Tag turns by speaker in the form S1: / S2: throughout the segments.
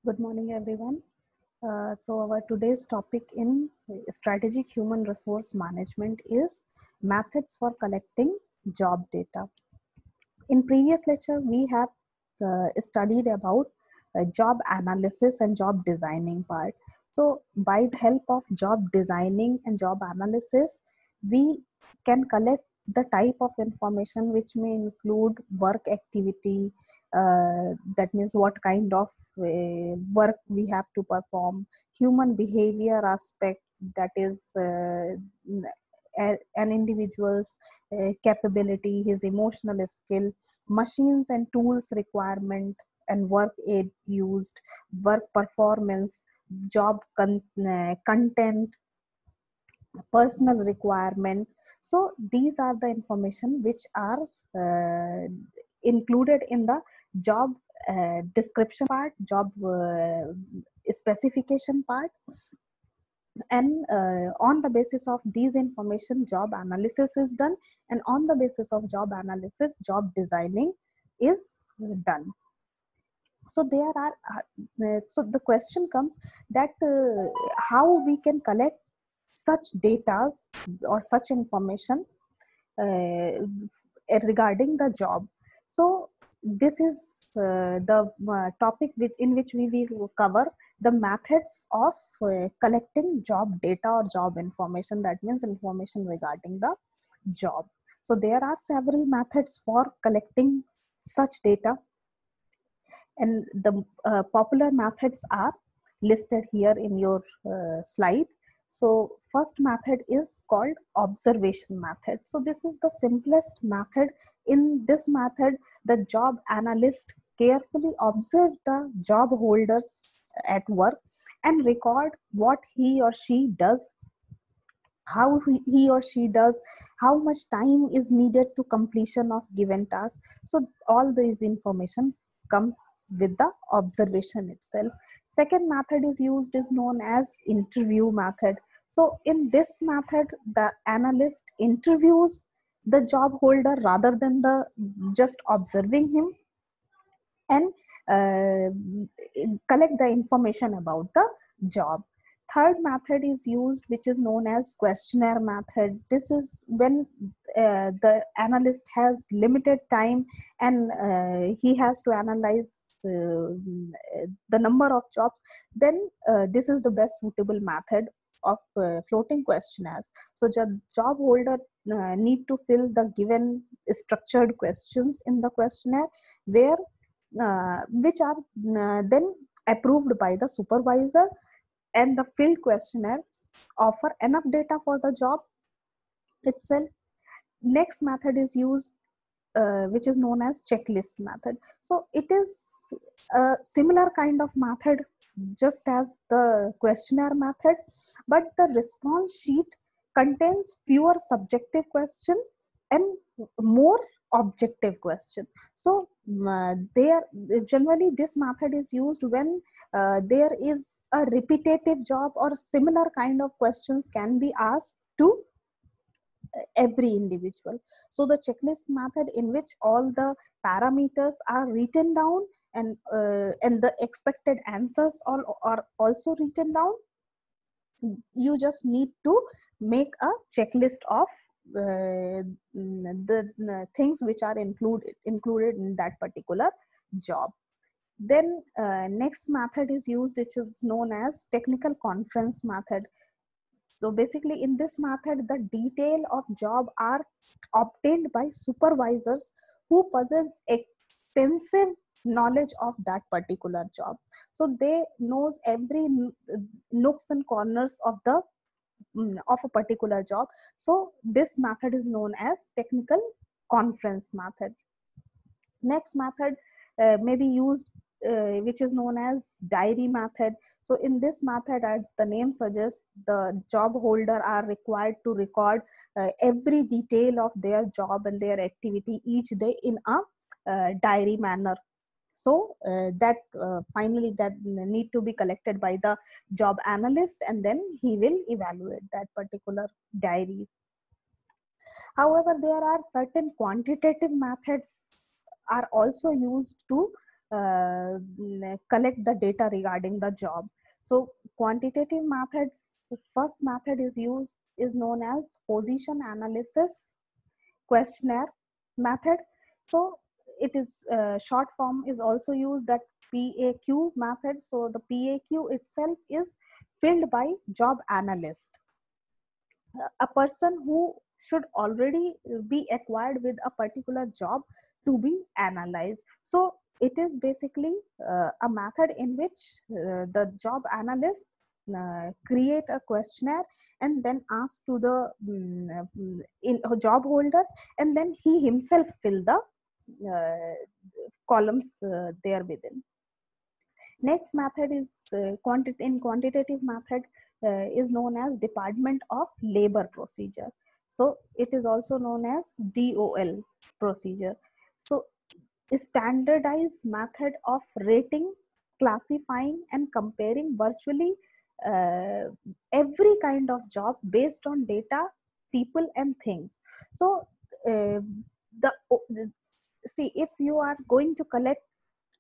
S1: Good morning, everyone. So our today's topic in strategic human resource management is methods for collecting job data. In previous lecture, we have studied about job analysis and job designing part. So by the help of job designing and job analysis, we can collect the type of information which may include work activity, that means what kind of work we have to perform, human behavior aspect, that is an individual's capability, his emotional skill, machines and tools requirement and work aid used, work performance, job content, personal requirement. So these are the information which are included in the job description part, job specification part, and on the basis of these information job analysis is done, and on the basis of job analysis job designing is done. So there are so the question comes that how we can collect such data or such information regarding the job. So this is the topic in which we will cover the methods of collecting job data or job information, that means information regarding the job. So there are several methods for collecting such data, and the popular methods are listed here in your slide. So first method is called observation method. So this is the simplest method. In this method, the job analyst carefully observe the job holders at work and record what he or she does, how he or she does, how much time is needed to completion of given task. So all these informations comes with the observation itself. Second method is used is known as interview method. So in this method, the analyst interviews the job holder rather than the just observing him, and collect the information about the job. Third method is used, which is known as questionnaire method. This is when the analyst has limited time and he has to analyze the number of jobs. Then this is the best suitable method of floating questionnaires. So job holder need to fill the given structured questions in the questionnaire, where which are then approved by the supervisor, and the field questionnaires offer enough data for the job itself. Next method is used, which is known as checklist method. So it is a similar kind of method just as the questionnaire method, but the response sheet contains fewer subjective question and more objective question. So there generally this method is used when there is a repetitive job or similar kind of questions can be asked to every individual. So the checklist method, in which all the parameters are written down, and the expected answers are also written down. You just need to make a checklist of the things which are included in that particular job. Then next method is used, which is known as technical conference method. So basically in this method, the detail of job are obtained by supervisors who possess extensive knowledge of that particular job. So they knows every nooks and corners of the of a particular job. So this method is known as technical conference method. Next method may be used, which is known as diary method. So in this method, as the name suggests, the job holder are required to record every detail of their job and their activity each day in a diary manner. So that finally that need to be collected by the job analyst, and then he will evaluate that particular diary. However, there are certain quantitative methods are also used to collect the data regarding the job. So quantitative methods, first method is used is known as position analysis questionnaire method. So it is short form is also used, that PAQ method. So the PAQ itself is filled by job analyst, a person who should already be acquired with a particular job to be analyzed. So it is basically a method in which the job analyst create a questionnaire and then ask to the job holders, and then he himself fill the columns there within. Next method is in quantitative method is known as Department of Labor procedure. So it is also known as DOL procedure. So standardized method of rating, classifying and comparing virtually every kind of job based on data, people and things. So the see, if you are going to collect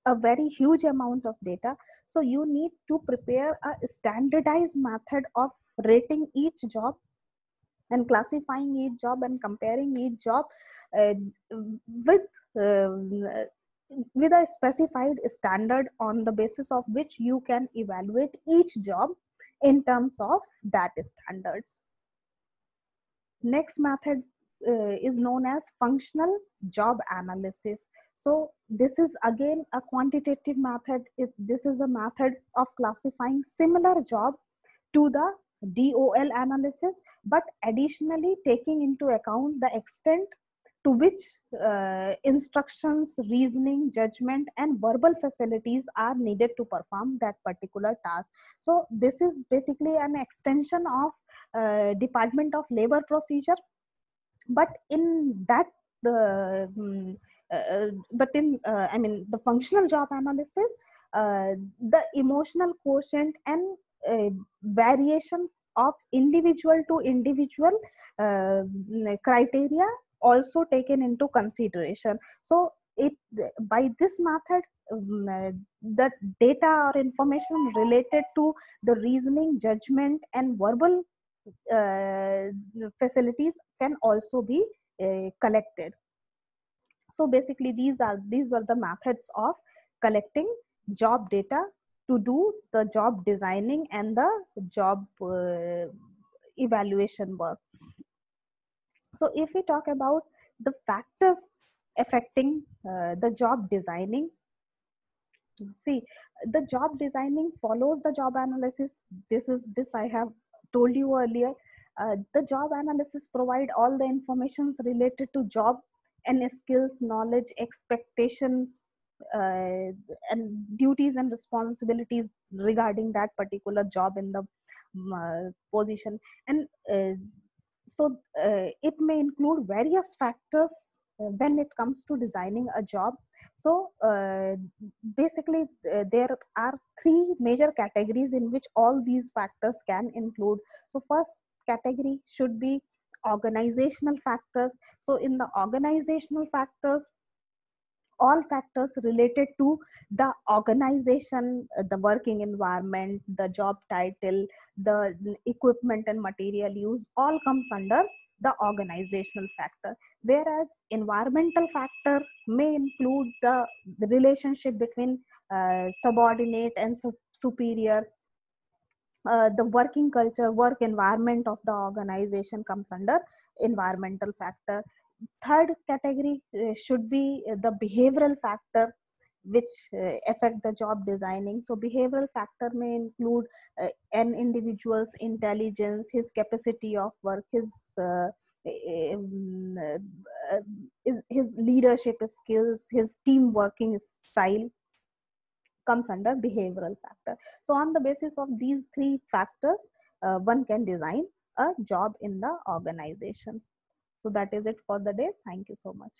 S1: a very huge amount of data, so you need to prepare a standardized method of rating each job and classifying each job and comparing each job uh, with uh, with a specified standard on the basis of which you can evaluate each job in terms of that standards. Next method is known as functional job analysis. So this is again a quantitative method. This is a method of classifying similar job to the DOL analysis, but additionally taking into account the extent to which instructions, reasoning, judgment, and verbal facilities are needed to perform that particular task. So this is basically an extension of Department of Labor procedure, but in that but in I mean the functional job analysis, the emotional quotient and variation of individual to individual criteria also taken into consideration. So it, by this method, the data or information related to the reasoning, judgment and verbal uh, facilities can also be collected. So basically these were the methods of collecting job data to do the job designing and the job evaluation work. So if we talk about the factors affecting the job designing, see, the job designing follows the job analysis. This I have told you earlier. The job analysis provide all the informations related to job and skills, knowledge, expectations, and duties and responsibilities regarding that particular job in the position. And it may include various factors when it comes to designing a job. So basically there are three major categories in which all these factors can include. So first category should be organizational factors. So in the organizational factors, all factors related to the organization, the working environment, the job title, the equipment and material use, all comes under the organizational factor. Whereas environmental factor may include the relationship between subordinate and superior, the working culture, work environment of the organization comes under environmental factor. Third category should be the behavioral factor which affect the job designing. So behavioral factor may include an individual's intelligence, his capacity of work, um, uh, his leadership skills, his team working style comes under behavioral factor. So on the basis of these three factors, one can design a job in the organization. So that is it for the day. Thank you so much.